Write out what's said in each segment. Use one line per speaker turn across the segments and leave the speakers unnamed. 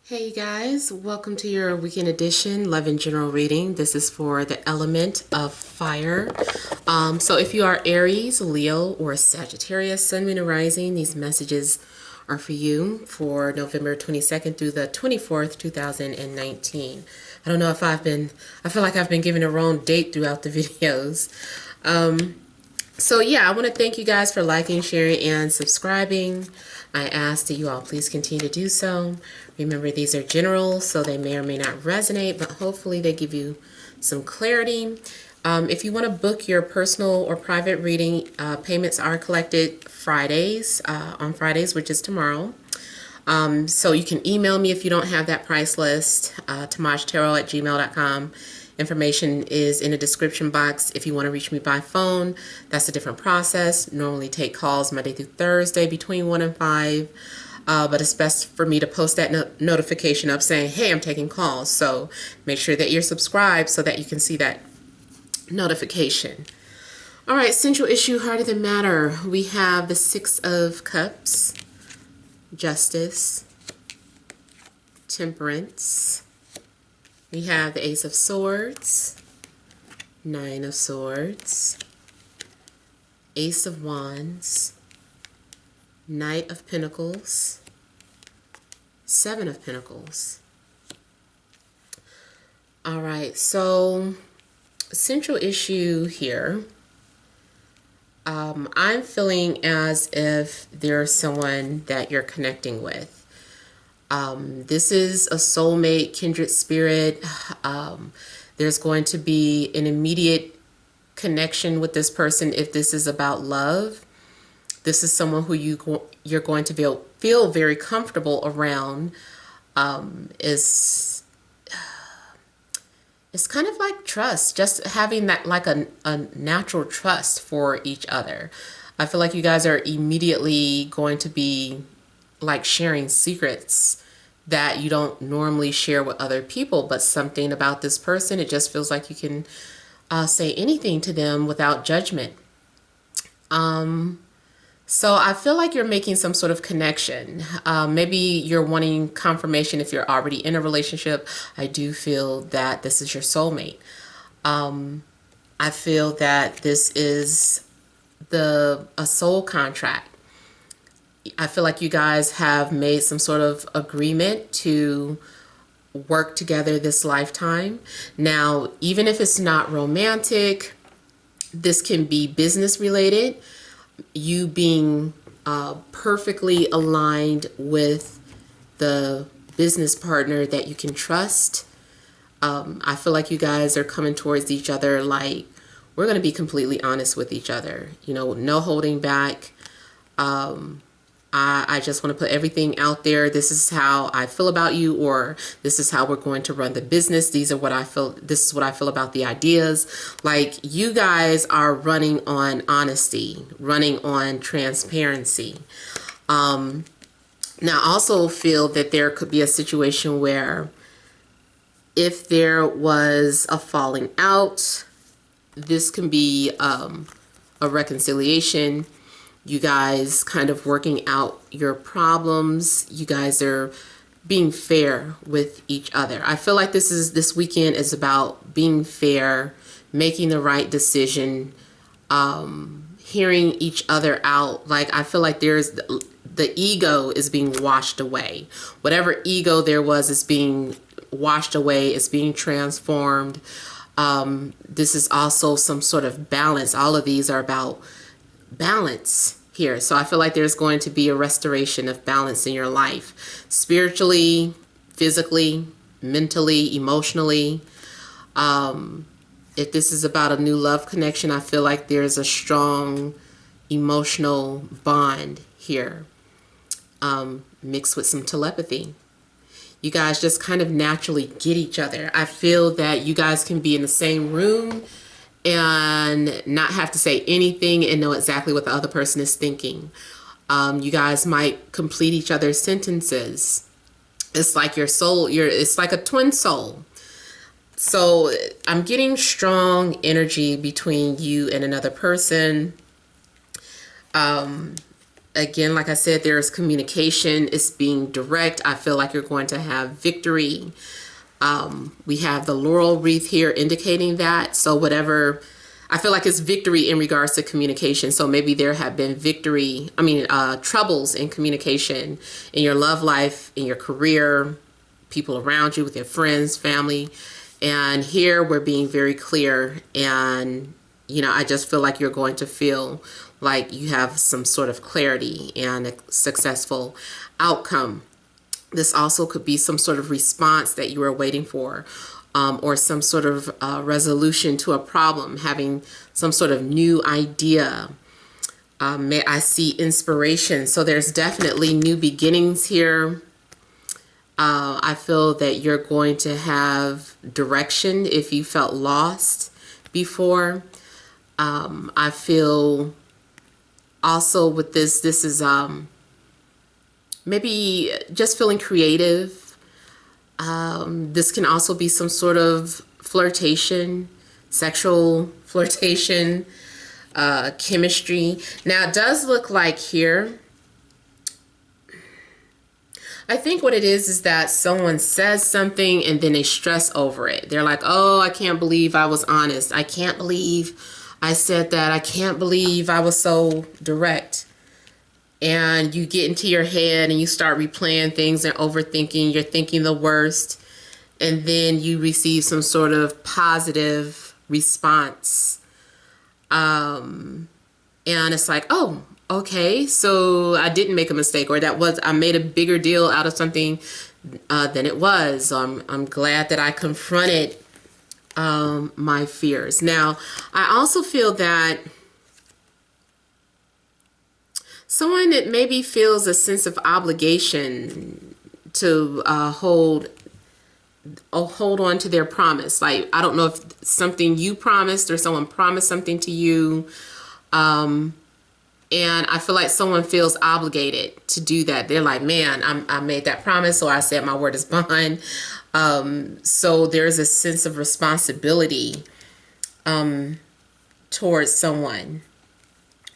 Hey guys, welcome to your weekend edition Love and General reading. This is for the element of fire. So if you are Aries, Leo, or Sagittarius, Sun, Moon, and Rising, these messages are for you for November 22nd through the 24th, 2019. I don't know if I feel like I've been giving a wrong date throughout the videos. So yeah, I want to thank you guys for liking, sharing, and subscribing. I ask that you all please continue to do so. Remember, these are general, so they may or may not resonate, but hopefully they give you some clarity. If you want to book your personal or private reading, payments are collected on Fridays, which is tomorrow. So you can email me if you don't have that price list, TemajTarot@gmail.com. Information is in the description box. If you want to reach me by phone, that's a different process. Normally take calls Monday through Thursday between 1 and 5. But it's best for me to post that notification up saying, hey, I'm taking calls. So make sure that you're subscribed so that you can see that notification. All right, central issue, heart of the matter. We have the Six of Cups, Justice, Temperance. We have the Ace of Swords, Nine of Swords, Ace of Wands, Knight of Pentacles, Seven of Pentacles. All right, so central issue here. I'm feeling as if there's someone that you're connecting with. This is a soulmate, kindred spirit. There's going to be an immediate connection with this person if this is about love. This is someone who you're going to feel very comfortable around. It's kind of like trust, just having that like a natural trust for each other. I feel like you guys are immediately going to be like sharing secrets that you don't normally share with other people, but something about this person, it just feels like you can say anything to them without judgment. So I feel like you're making some sort of connection. Maybe you're wanting confirmation if you're already in a relationship. I do feel that this is your soulmate. I feel that this is a soul contract. I feel like you guys have made some sort of agreement to work together this lifetime. Now, even if it's not romantic, this can be business related. You being perfectly aligned with the business partner that you can trust. I feel like you guys are coming towards each other like, we're going to be completely honest with each other. You know, no holding back. I just want to put everything out there. This is how I feel about you, or this is how we're going to run the business. These are what I feel. This is what I feel about the ideas. Like, you guys are running on honesty, running on transparency. Now, I also feel that there could be a situation where if there was a falling out, this can be a reconciliation. You guys kind of working out your problems. You guys are being fair with each other. I feel like this weekend is about being fair, making the right decision, hearing each other out. Like, I feel like the ego is being washed away. Whatever ego there was is being washed away. It's being transformed. This is also some sort of balance. All of these are about balance here. So I feel like there's going to be a restoration of balance in your life, spiritually, physically, mentally, emotionally. If this is about a new love connection, I feel like there's a strong emotional bond here, mixed with some telepathy. You guys just kind of naturally get each other. I feel that you guys can be in the same room and not have to say anything and know exactly what the other person is thinking. You guys might complete each other's sentences. It's like your soul, it's like a twin soul. So I'm getting strong energy between you and another person. Again, like I said, there's communication. It's being direct. I feel like you're going to have victory. We have the laurel wreath here indicating that. So whatever, I feel like it's victory in regards to communication. So maybe there have been troubles in communication in your love life, in your career, people around you, with your friends, family. And here we're being very clear. And, I just feel like you're going to feel like you have some sort of clarity and a successful outcome. This also could be some sort of response that you were waiting for, or some sort of resolution to a problem, having some sort of new idea. May I see inspiration. So there's definitely new beginnings here. I feel that you're going to have direction if you felt lost before. I feel also with this is maybe just feeling creative. This can also be some sort of flirtation, sexual flirtation, chemistry. Now it does look like here, I think what it is that someone says something and then they stress over it. They're like, oh, I can't believe I was honest. I can't believe I said that. I can't believe I was so direct. And you get into your head and you start replaying things and overthinking. You're thinking the worst. And then you receive some sort of positive response. And it's like, oh, okay, so I didn't make a mistake, or I made a bigger deal out of something than it was. I'm glad that I confronted my fears. Now, I also feel that someone that maybe feels a sense of obligation to hold on to their promise. Like, I don't know if something you promised or someone promised something to you. And I feel like someone feels obligated to do that. They're like, man, I made that promise, so I said my word is bond. So there's a sense of responsibility towards someone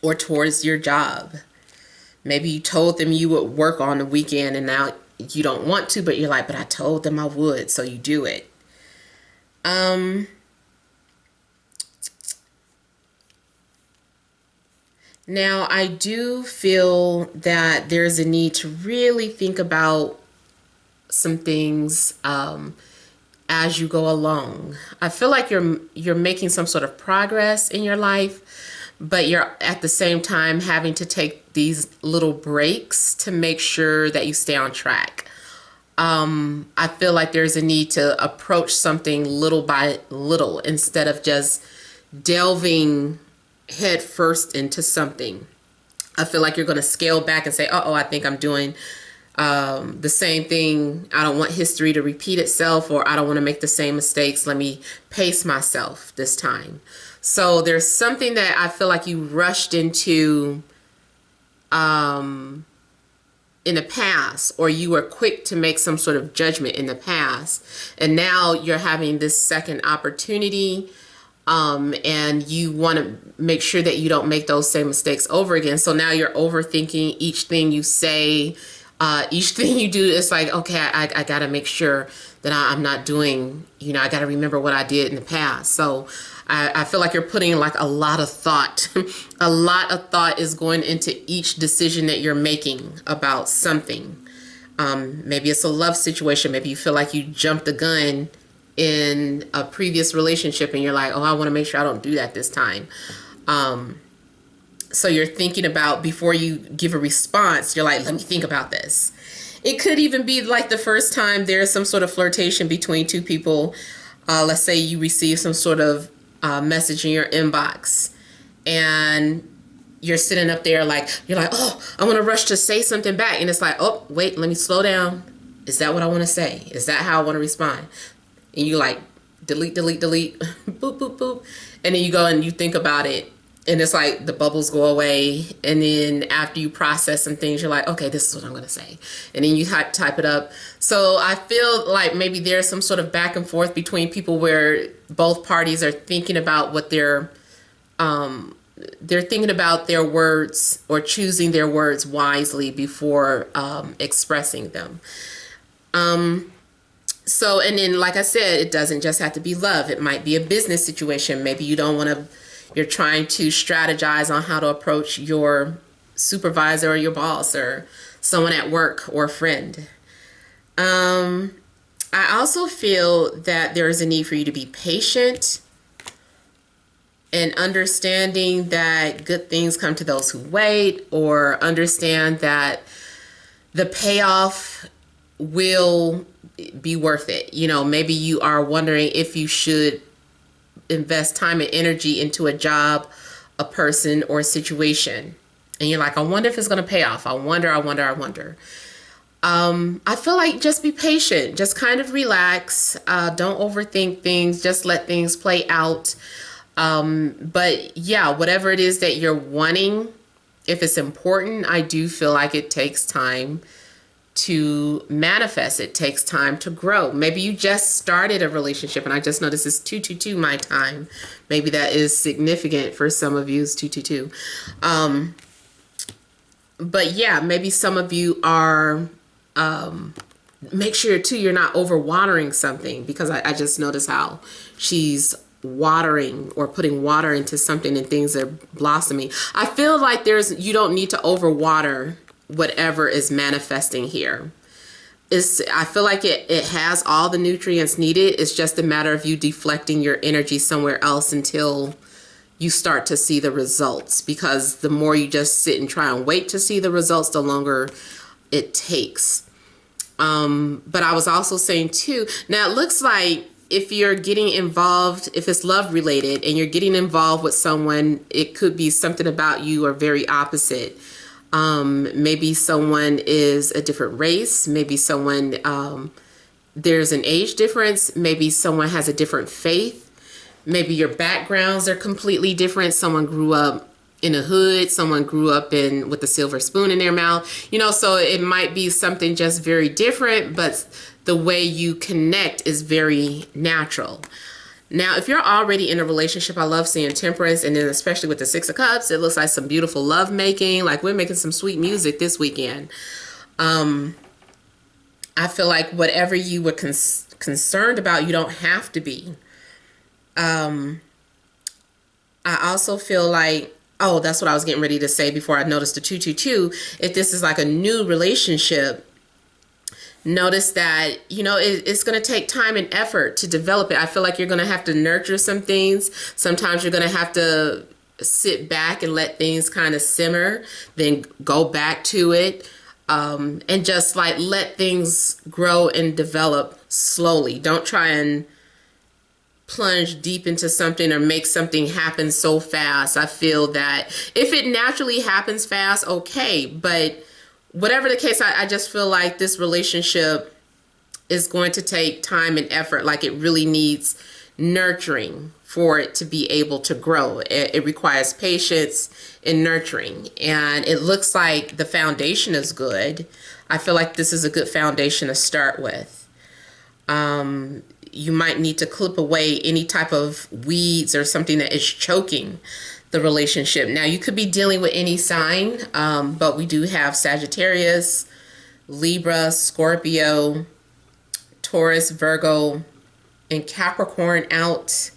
or towards your job. Maybe you told them you would work on the weekend and now you don't want to, but you're like, but I told them I would, so you do it. Now, I do feel that there's a need to really think about some things as you go along. I feel like you're making some sort of progress in your life, but you're at the same time having to take these little breaks to make sure that you stay on track. I feel like there's a need to approach something little by little instead of just delving head first into something. I feel like you're going to scale back and say, uh-oh, I think I'm doing the same thing. I don't want history to repeat itself, or I don't want to make the same mistakes. Let me pace myself this time. So there's something that I feel like you rushed into in the past, or you were quick to make some sort of judgment in the past, and now you're having this second opportunity. And you want to make sure that you don't make those same mistakes over again. So now you're overthinking each thing you say, each thing you do. It's like, okay, I got to make sure that I'm not doing, I got to remember what I did in the past. So I feel like you're putting like a lot of thought. A lot of thought is going into each decision that you're making about something. Maybe it's a love situation. Maybe you feel like you jumped the gun in a previous relationship and you're like, oh, I want to make sure I don't do that this time. So you're thinking about, before you give a response, you're like, let me think about this. It could even be like the first time there's some sort of flirtation between two people. Let's say you receive some sort of message in your inbox and you're sitting up there like, you're like, oh, I want to rush to say something back. And it's like, oh, wait, let me slow down. Is that what I want to say? Is that how I want to respond? And you like delete, boop, boop, boop. And then you go and you think about it. And it's like the bubbles go away. And then after you process some things, you're like, okay, this is what I'm going to say. And then you type it up. So I feel like maybe there's some sort of back and forth between people where both parties are thinking about what they're they're thinking about their words or choosing their words wisely before expressing them. So, and then, like I said, it doesn't just have to be love. It might be a business situation. Maybe you don't want to, you're trying to strategize on how to approach your supervisor or your boss or someone at work or a friend. I also feel that there is a need for you to be patient and understanding that good things come to those who wait, or understand that the payoff will be worth it. You know, maybe you are wondering if you should invest time and energy into a job, a person, or a situation. And you're like, I wonder if it's going to pay off. I wonder. I feel like just be patient. Just kind of relax. Don't overthink things. Just let things play out. But yeah, whatever it is that you're wanting, if it's important, I do feel like it takes time to manifest. It takes time to grow. Maybe you just started a relationship, and I just noticed it's 222 my time. Maybe that is significant for some of you. It's 222. But yeah, maybe some of you are, make sure too you're not overwatering something, because I just noticed how she's watering or putting water into something and things are blossoming. I feel like you don't need to overwater whatever is manifesting here. I feel like it has all the nutrients needed. It's just a matter of you deflecting your energy somewhere else until you start to see the results, because the more you just sit and try and wait to see the results, the longer it takes. But I was also saying too, now it looks like if you're getting involved, if it's love related and you're getting involved with someone, it could be something about you are very opposite. Maybe someone is a different race. Maybe someone, there's an age difference. Maybe someone has a different faith. Maybe your backgrounds are completely different. Someone grew up in a hood. Someone grew up with a silver spoon in their mouth. You know, so it might be something just very different, but the way you connect is very natural. Now, if you're already in a relationship, I love seeing Temperance, and then especially with the Six of Cups, it looks like some beautiful love making. Like we're making some sweet music this weekend. I feel like whatever you were concerned about, you don't have to be. I also feel like, oh, that's what I was getting ready to say before I noticed the 222. If this is like a new relationship, notice that, you know, it's going to take time and effort to develop it. I feel like you're going to have to nurture some things. Sometimes you're going to have to sit back and let things kind of simmer, then go back to it, and just like let things grow and develop slowly. Don't try and plunge deep into something or make something happen so fast. I feel that if it naturally happens fast, okay, but whatever the case, I just feel like this relationship is going to take time and effort. Like it really needs nurturing for it to be able to grow. It requires patience and nurturing. And it looks like the foundation is good. I feel like this is a good foundation to start with. You might need to clip away any type of weeds or something that is choking the relationship. Now, you could be dealing with any sign, but we do have Sagittarius, Libra, Scorpio, Taurus, Virgo, and Capricorn out.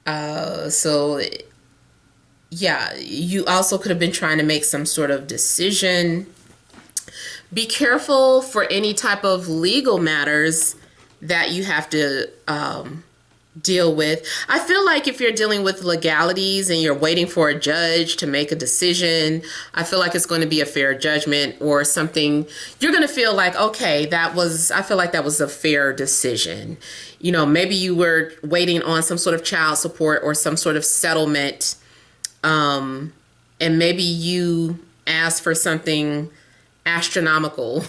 So, yeah, you also could have been trying to make some sort of decision. Be careful for any type of legal matters that you have to deal with. I feel like if you're dealing with legalities and you're waiting for a judge to make a decision, I feel like it's going to be a fair judgment or something. You're going to feel like, okay, I feel like that was a fair decision. You know, maybe you were waiting on some sort of child support or some sort of settlement, and maybe you asked for something astronomical,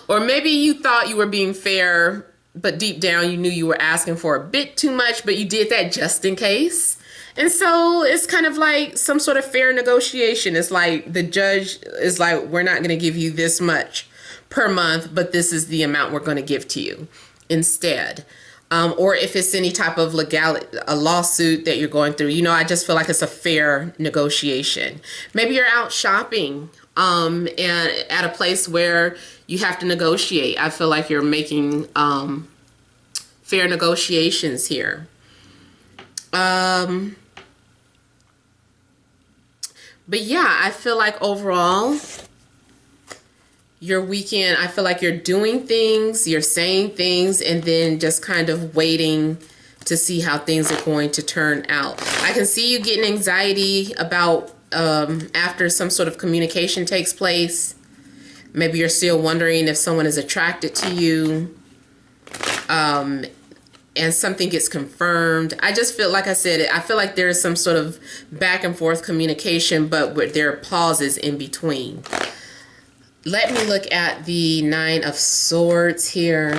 or maybe you thought you were being fair, but deep down you knew you were asking for a bit too much, but you did that just in case. And so it's kind of like some sort of fair negotiation. It's like the judge is like, we're not going to give you this much per month, but this is the amount we're going to give to you instead. or if it's any type of a lawsuit that you're going through. I just feel like it's a fair negotiation. Maybe you're out shopping, and at a place where you have to negotiate. I feel like you're making fair negotiations here. But yeah, I feel like overall, your weekend, I feel like you're doing things, you're saying things, and then just kind of waiting to see how things are going to turn out. I can see you getting anxiety about after some sort of communication takes place. Maybe you're still wondering if someone is attracted to you, and something gets confirmed. I just feel, like I said, I feel like there is some sort of back and forth communication, but there are pauses in between. Let me look at the Nine of Swords here.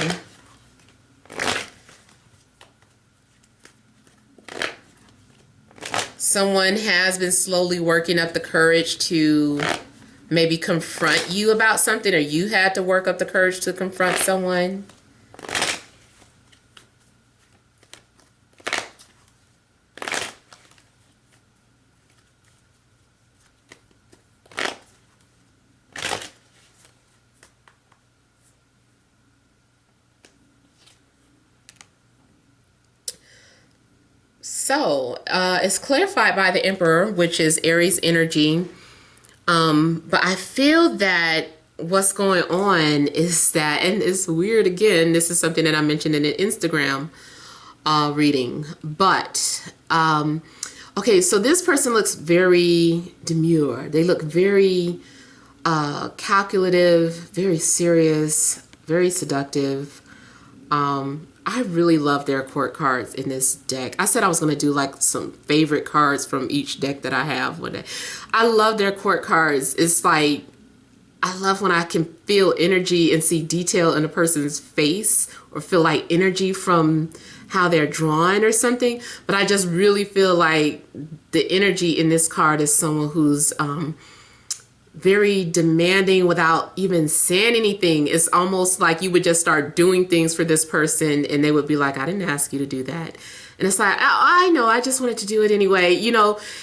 Someone has been slowly working up the courage to maybe confront you about something, or you had to work up the courage to confront someone. So, it's clarified by the Emperor, which is Aries energy. But I feel that what's going on is that, and it's weird again, this is something that I mentioned in an Instagram reading. But, okay, so this person looks very demure. They look very calculative, very serious, very seductive. I really love their court cards in this deck. I said I was going to do like some favorite cards from each deck that I have one day. I love their court cards. It's like, I love when I can feel energy and see detail in a person's face, or feel like energy from how they're drawn or something. But I just really feel like the energy in this card is someone who's very demanding without even saying anything. It's almost like you would just start doing things for this person and they would be like, I didn't ask you to do that. And it's like, I know, I just wanted to do it anyway,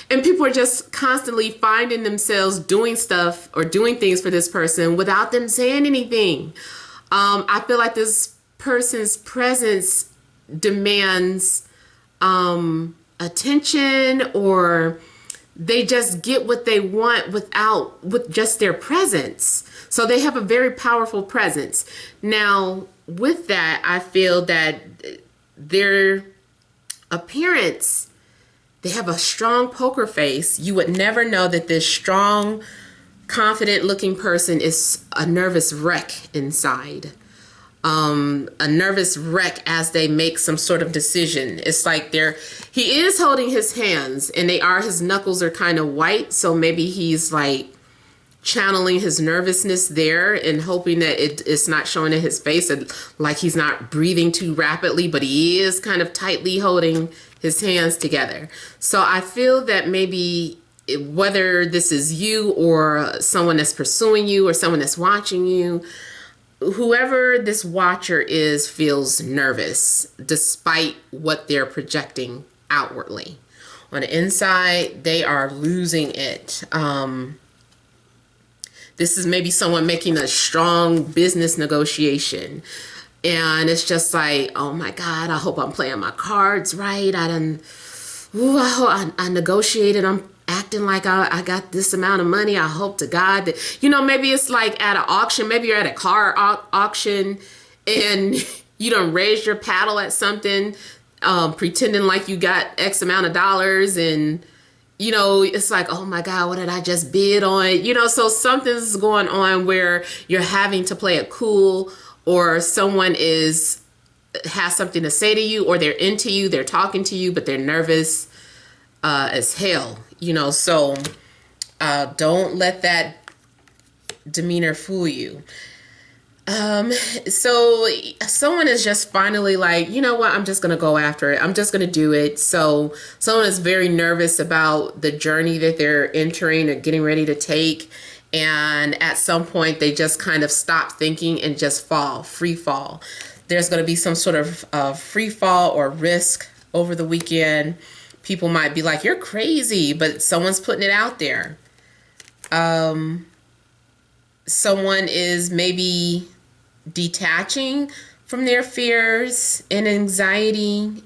and people are just constantly finding themselves doing stuff or doing things for this person without them saying anything. I feel like this person's presence demands attention, or they just get what they want with just their presence. So they have a very powerful presence. Now, with that, I feel that their appearance, they have a strong poker face. You would never know that this strong, confident looking person is a nervous wreck inside. A nervous wreck as they make some sort of decision. It's like he is holding his hands, and his knuckles are kind of white. So maybe he's like channeling his nervousness there and hoping that it's not showing in his face, and like he's not breathing too rapidly, but he is kind of tightly holding his hands together. So I feel that maybe whether this is you or someone that's pursuing you or someone that's watching you, whoever this watcher is feels nervous despite what they're projecting outwardly. On the inside, they are losing it. This is maybe someone making a strong business negotiation, and it's just like, oh my God, I hope I'm playing my cards right. I negotiated. I'm acting like I got this amount of money. I hope to God that, maybe it's like at an auction. Maybe you're at a car auction and you done raised your paddle at something, pretending like you got X amount of dollars, and it's like, oh my God, what did I just bid on? So something's going on where you're having to play it cool, or someone has something to say to you, or they're into you, they're talking to you, but they're nervous as hell. So don't let that demeanor fool you. So someone is just finally like, you know what, I'm just going to go after it. I'm just going to do it. So someone is very nervous about the journey that they're entering or getting ready to take. And at some point they just kind of stop thinking and just free fall. There's going to be some sort of free fall or risk over the weekend. People might be like, you're crazy, but someone's putting it out there. Someone is maybe detaching from their fears and anxiety.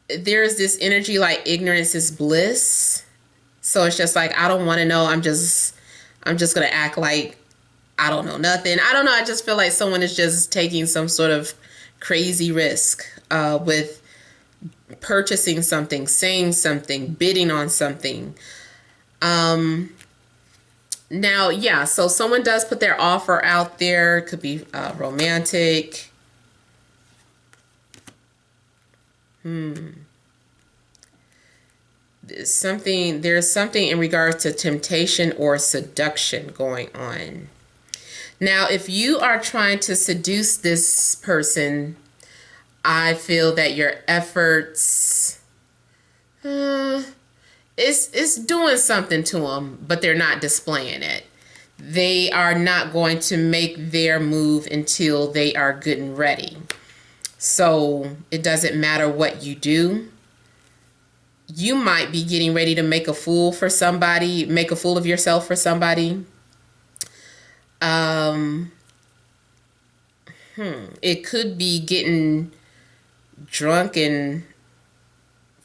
There's this energy like ignorance is bliss. So it's just like, I don't want to know. I'm just going to act like I don't know nothing. I don't know. I just feel like someone is just taking some sort of crazy risk with purchasing something, saying something, bidding on something. Now, yeah, so someone does put their offer out there. It could be romantic. There's something in regards to temptation or seduction going on. Now, if you are trying to seduce this person, I feel that your efforts, it's doing something to them, but they're not displaying it. They are not going to make their move until they are good and ready. So it doesn't matter what you do. You might be getting ready to make a fool for somebody, make a fool of yourself for somebody. It could be getting drunk and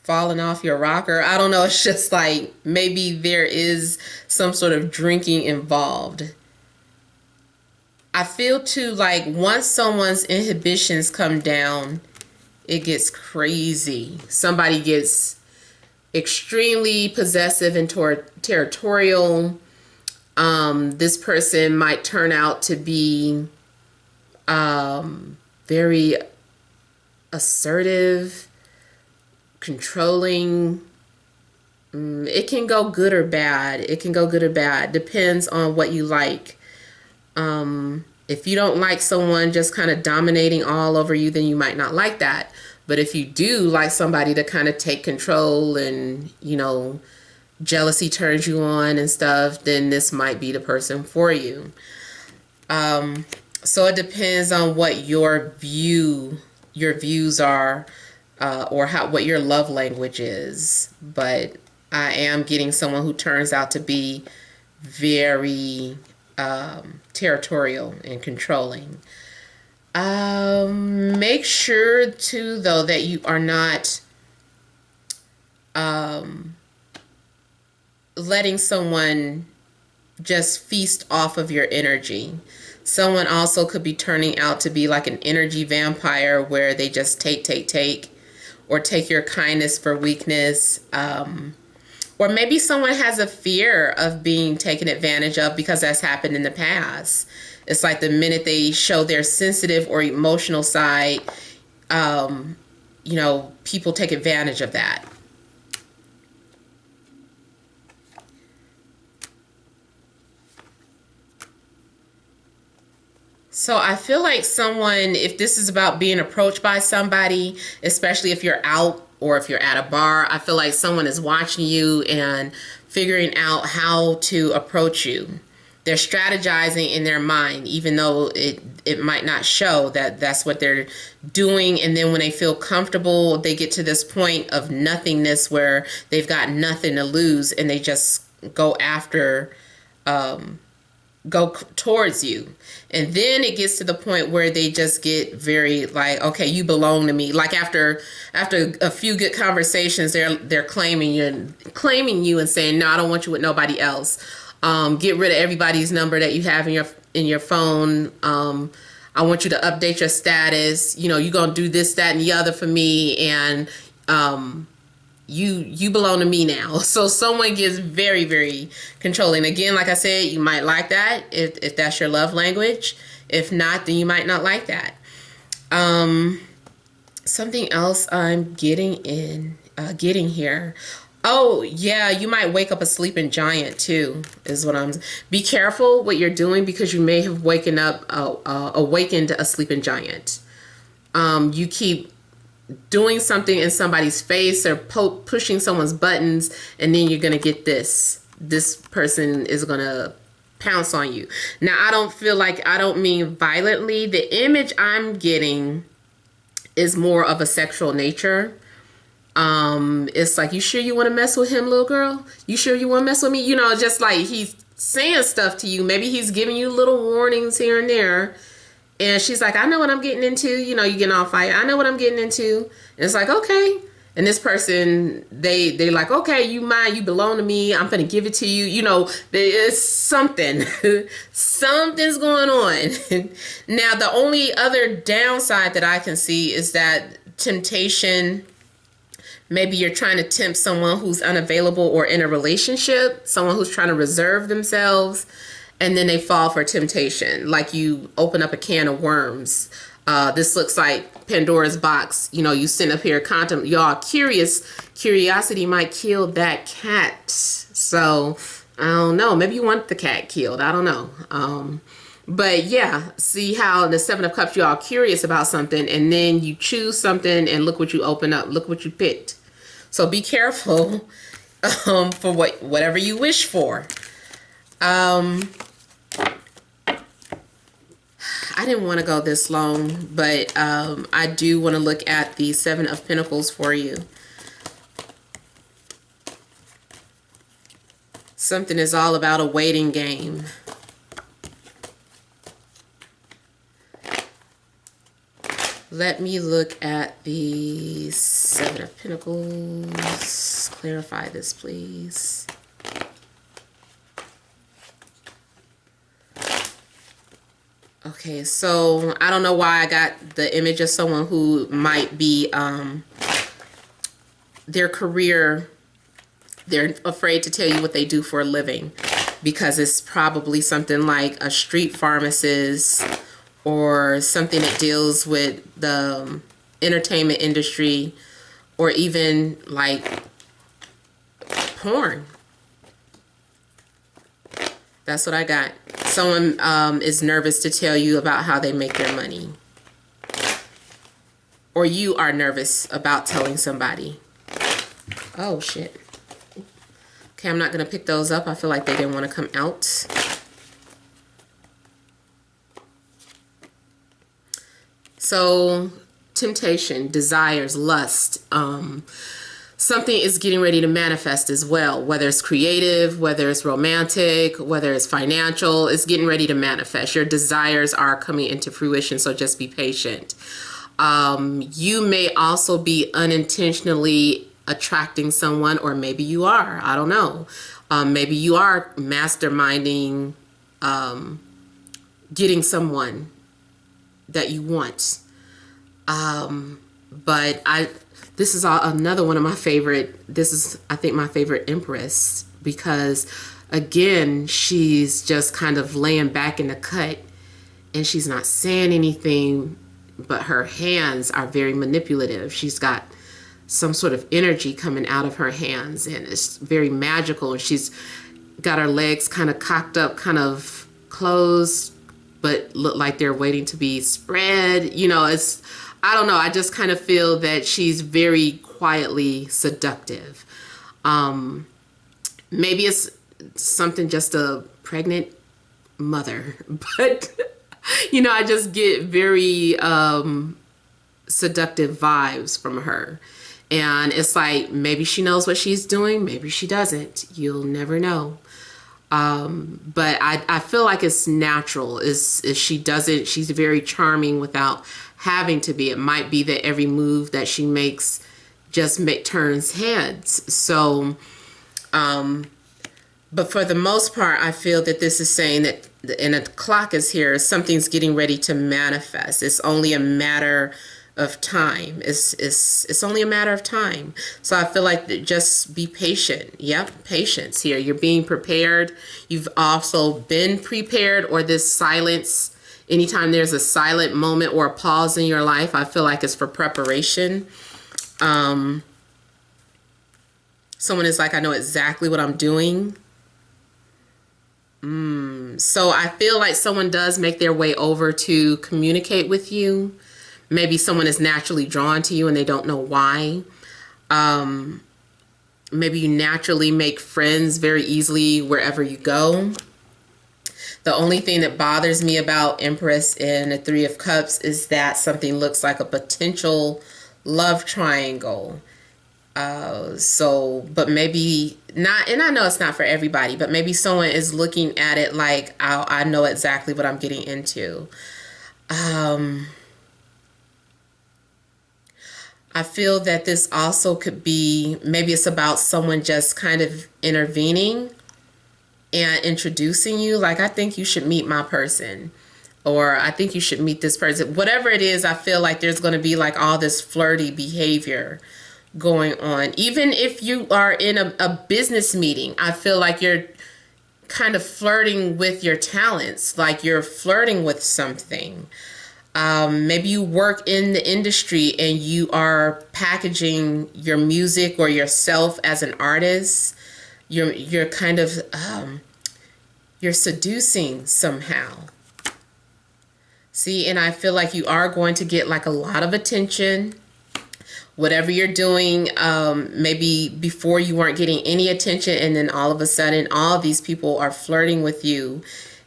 falling off your rocker. I don't know. It's just like maybe there is some sort of drinking involved. I feel too like once someone's inhibitions come down, it gets crazy. Somebody gets extremely possessive and territorial. This person might turn out to be very assertive, controlling. It can go good or bad. It can go good or bad. Depends on what you like. If you don't like someone just kind of dominating all over you, then you might not like that. But if you do like somebody to kind of take control and, you know, jealousy turns you on and stuff, then this might be the person for you. So it depends on what your views are, or what your love language is. But I am getting someone who turns out to be very territorial and controlling. Make sure too, though, that you are not letting someone just feast off of your energy. Someone also could be turning out to be like an energy vampire where they just take, or take your kindness for weakness. Or maybe someone has a fear of being taken advantage of because that's happened in the past. It's like the minute they show their sensitive or emotional side, you know, people take advantage of that. So I feel like someone, if this is about being approached by somebody, especially if you're out or if you're at a bar, I feel like someone is watching you and figuring out how to approach you. They're strategizing in their mind, even though it might not show that that's what they're doing. And then when they feel comfortable, they get to this point of nothingness where they've got nothing to lose and they just go after, go towards you. And then it gets to the point where they just get very like, okay, you belong to me. Like after a few good conversations, they're claiming you and saying, no, I don't want you with nobody else. Get rid of everybody's number that you have in your phone. I want you to update your status. You know, you're gonna do this, that, and the other for me, and you belong to me now. So someone gets very, very controlling. Again, like I said, you might like that if that's your love language. If not, then you might not like that. Something else I'm getting here. Oh, yeah, you might wake up a sleeping giant too, is what I'm... Be careful what you're doing because you may have awakened a sleeping giant. You keep doing something in somebody's face or pushing someone's buttons, and then you're going to get this. This person is going to pounce on you. Now, I don't feel like, I don't mean violently. The image I'm getting is more of a sexual nature. It's like, you sure you want to mess with him, little girl? You sure you want to mess with me? You know, just like he's saying stuff to you. Maybe he's giving you little warnings here and there. And she's like, I know what I'm getting into. You know, you getting all fired. I know what I'm getting into. And it's like, okay. And this person, they like, okay, you mine, you belong to me. I'm going to give it to you. You know, there is something. Something's going on. Now, the only other downside that I can see is that temptation. Maybe you're trying to tempt someone who's unavailable or in a relationship, someone who's trying to reserve themselves, and then they fall for temptation. Like you open up a can of worms. This looks like Pandora's box. You know, you sit up here y'all curious. Curiosity might kill that cat. So I don't know. Maybe you want the cat killed. I don't know. But yeah, see how the Seven of Cups, you're all curious about something, and then you choose something, and look what you open up. Look what you picked. So be careful for whatever you wish for. I didn't want to go this long, but I do want to look at the Seven of Pentacles for you. Something is all about a waiting game. Let me look at the Seven of Pentacles. Clarify this, please. Okay, so I don't know why I got the image of someone who might be, their career, they're afraid to tell you what they do for a living, because it's probably something like a street pharmacist, or something that deals with the entertainment industry, or even like porn. That's what I got. Someone is nervous to tell you about how they make their money. Or you are nervous about telling somebody. Oh, shit. Okay, I'm not going to pick those up. I feel like they didn't want to come out. So, temptation, desires, lust, something is getting ready to manifest as well, whether it's creative, whether it's romantic, whether it's financial, it's getting ready to manifest. Your desires are coming into fruition, so just be patient. You may also be unintentionally attracting someone, or maybe you are, I don't know. Maybe you are masterminding getting someone that you want. But this is another one of my favorite, this is, I think, my favorite Empress, because again, she's just kind of laying back in the cut, and she's not saying anything, but her hands are very manipulative. She's got some sort of energy coming out of her hands, and it's very magical, and she's got her legs kind of cocked up, kind of closed, but look like they're waiting to be spread. You know, it's, I don't know. I just kind of feel that she's very quietly seductive. Maybe it's something, just a pregnant mother, but you know, I just get very seductive vibes from her. And it's like, maybe she knows what she's doing, maybe she doesn't. You'll never know. But I feel like it's natural. Is she doesn't, she's very charming without having to be. It might be that every move that she makes just turns heads. So, but for the most part, I feel that this is saying that, and a clock is here, something's getting ready to manifest. It's only a matter of time. It's only a matter of time. So I feel like just be patient. Yep, patience here. You're being prepared. You've also been prepared, or this silence. Anytime there's a silent moment or a pause in your life, I feel like it's for preparation. Someone is like, I know exactly what I'm doing. So I feel like someone does make their way over to communicate with you. Maybe someone is naturally drawn to you and they don't know why. Maybe you naturally make friends very easily wherever you go. The only thing that bothers me about Empress and the Three of Cups is that something looks like a potential love triangle. But maybe not, and I know it's not for everybody, but maybe someone is looking at it like, I know exactly what I'm getting into. I feel that this also could be, maybe it's about someone just kind of intervening and introducing you. Like, I think you should meet my person, or I think you should meet this person. Whatever it is, I feel like there's going to be like all this flirty behavior going on. Even if you are in a business meeting, I feel like you're kind of flirting with your talents, like you're flirting with something. Maybe you work in the industry and you are packaging your music or yourself as an artist. You're kind of you're seducing somehow. See, and I feel like you are going to get like a lot of attention. Whatever you're doing, maybe before you weren't getting any attention, and then all of a sudden all these people are flirting with you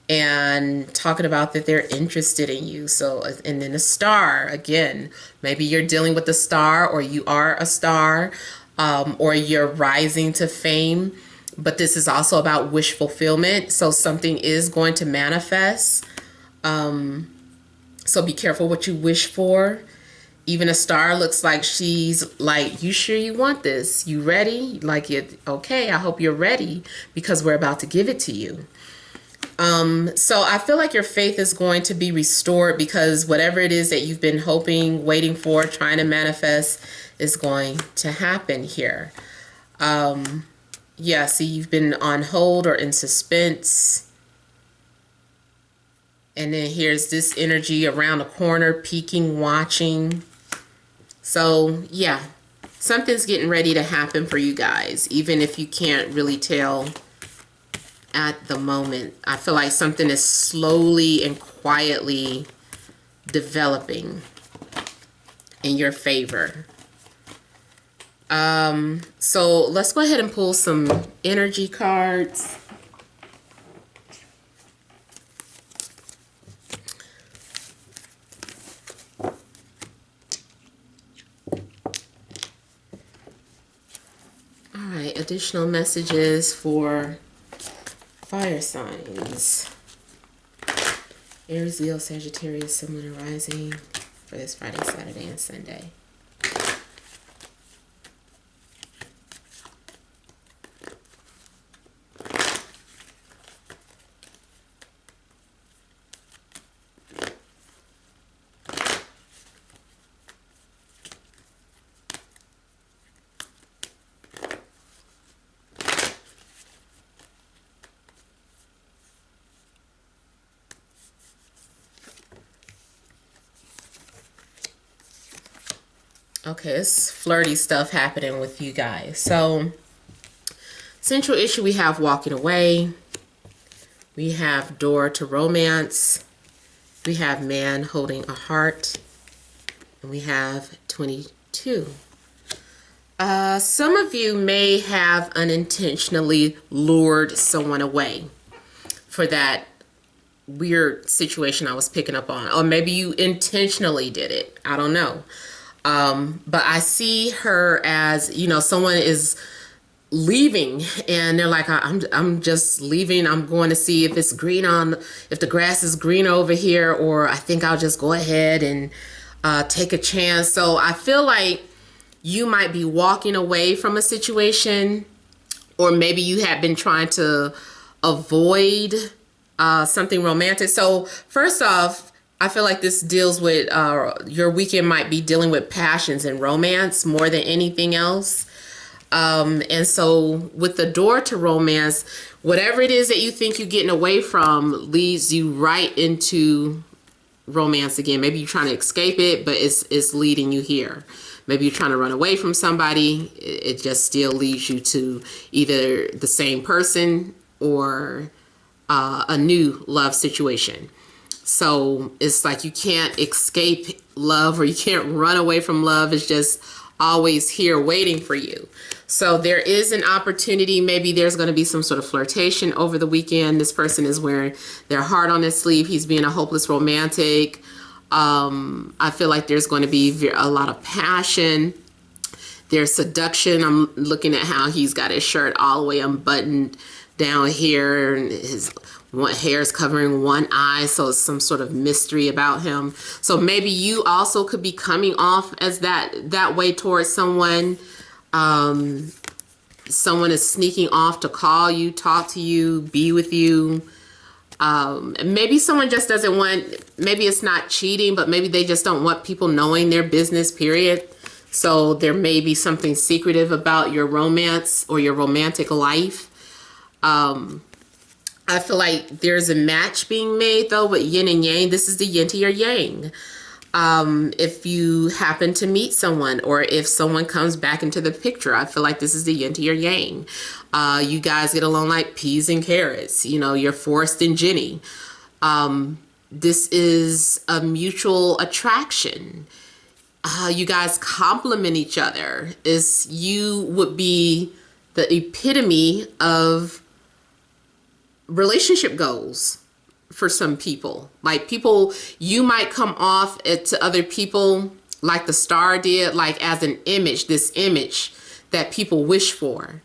and talking about that they're interested in you. So, and then a star, again, maybe you're dealing with a star, or you are a star, or you're rising to fame. But this is also about wish fulfillment. So something is going to manifest. So be careful what you wish for. Even a star looks like she's like, you sure you want this? You ready? Like, okay, I hope you're ready, because we're about to give it to you. So I feel like your faith is going to be restored, because whatever it is that you've been hoping, waiting for, trying to manifest is going to happen here. Yeah, see, you've been on hold or in suspense. And then here's this energy around the corner, peeking, watching. So yeah, something's getting ready to happen for you guys, even if you can't really tell at the moment. I feel like something is slowly and quietly developing in your favor. So let's go ahead and pull some energy cards. All right, additional messages for fire signs. Aries, Leo, Sagittarius, Sun, Moon, and Rising for this Friday, Saturday, and Sunday. Okay, it's flirty stuff happening with you guys. So, central issue, we have walking away. We have door to romance. We have man holding a heart. And we have 22. Some of you may have unintentionally lured someone away for that weird situation I was picking up on. Or maybe you intentionally did it. I don't know. But I see her as, you know, someone is leaving and they're like, I'm just leaving. I'm going to see if it's green if the grass is green over here, or I think I'll just go ahead and take a chance. So I feel like you might be walking away from a situation, or maybe you have been trying to avoid something romantic. So first off, I feel like this deals with your weekend might be dealing with passions and romance more than anything else. And so with the door to romance, whatever it is that you think you're getting away from leads you right into romance again. Maybe you're trying to escape it, but it's leading you here. Maybe you're trying to run away from somebody. It just still leads you to either the same person or a new love situation. So it's like you can't escape love, or you can't run away from love. It's just always here waiting for you. So there is an opportunity. Maybe there's going to be some sort of flirtation over the weekend. This person is wearing their heart on his sleeve. He's being a hopeless romantic. I feel like there's going to be a lot of passion. There's seduction. I'm looking at how he's got his shirt all the way unbuttoned down here, and his hair is covering one eye, so it's some sort of mystery about him. So maybe you also could be coming off as that way towards someone. Someone is sneaking off to call you, talk to you, be with you. Maybe someone just doesn't want, maybe it's not cheating, but maybe they just don't want people knowing their business, period. So there may be something secretive about your romance or your romantic life. I feel like there's a match being made though with yin and yang. This is the yin to your yang. If you happen to meet someone, or if someone comes back into the picture, I feel like this is the yin to your yang. You guys get along like peas and carrots. You know, you're Forrest and Jenny. This is a mutual attraction. You guys complement each other. You would be the epitome of relationship goals for some people. Like people, you might come off to other people like the star did, like as an image, this image that people wish for.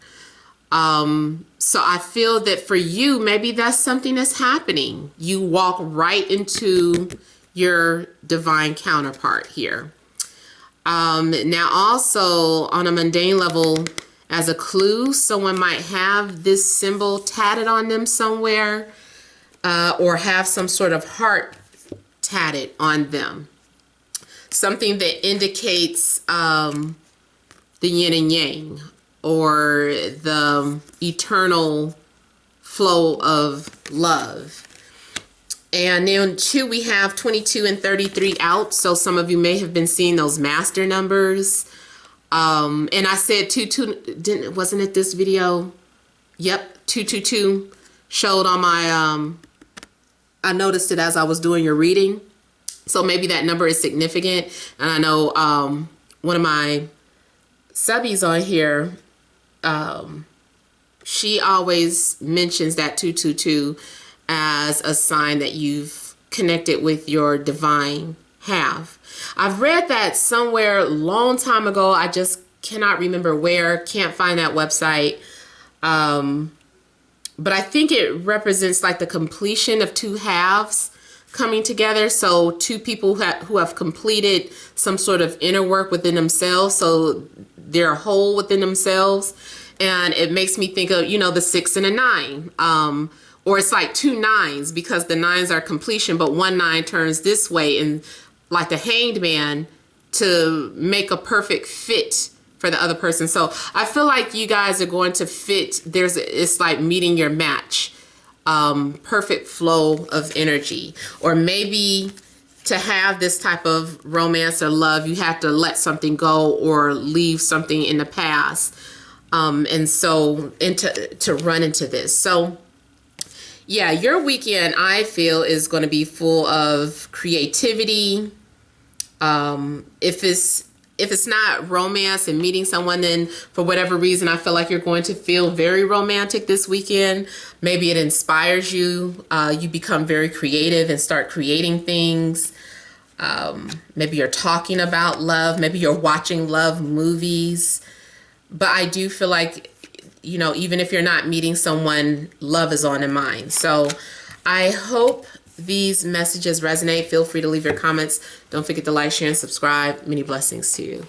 So I feel that for you, maybe that's something that's happening. You walk right into your divine counterpart here. Now also on a mundane level, as a clue, someone might have this symbol tatted on them somewhere, or have some sort of heart tatted on them. Something that indicates the yin and yang, or the eternal flow of love. And then two, we have 22 and 33 out. So some of you may have been seeing those master numbers. And I said 22, wasn't it this video? Yep, 222 showed on my, I noticed it as I was doing your reading. So maybe that number is significant. And I know one of my subbies on here, she always mentions that 222 as a sign that you've connected with your divine half. I've read that somewhere a long time ago. I just cannot remember where, can't find that website. But I think it represents like the completion of two halves coming together. So two people who have completed some sort of inner work within themselves. So they're whole within themselves. And it makes me think of, you know, the 6 and a 9. Or it's like two 9s, because the 9s are completion, but one 9 turns this way, and like the Hanged Man, to make a perfect fit for the other person. So I feel like you guys are going to fit. It's like meeting your match. Perfect flow of energy. Or maybe to have this type of romance or love, you have to let something go or leave something in the past. And to run into this. So yeah, your weekend, I feel, is going to be full of creativity. If it's not romance and meeting someone, then for whatever reason, I feel like you're going to feel very romantic this weekend. Maybe it inspires you. You become very creative and start creating things. Maybe you're talking about love. Maybe you're watching love movies. But I do feel like, you know, even if you're not meeting someone, love is on in mind. So I hope these messages resonate. Feel free to leave your comments. Don't forget to like, share, and subscribe. Many blessings to you.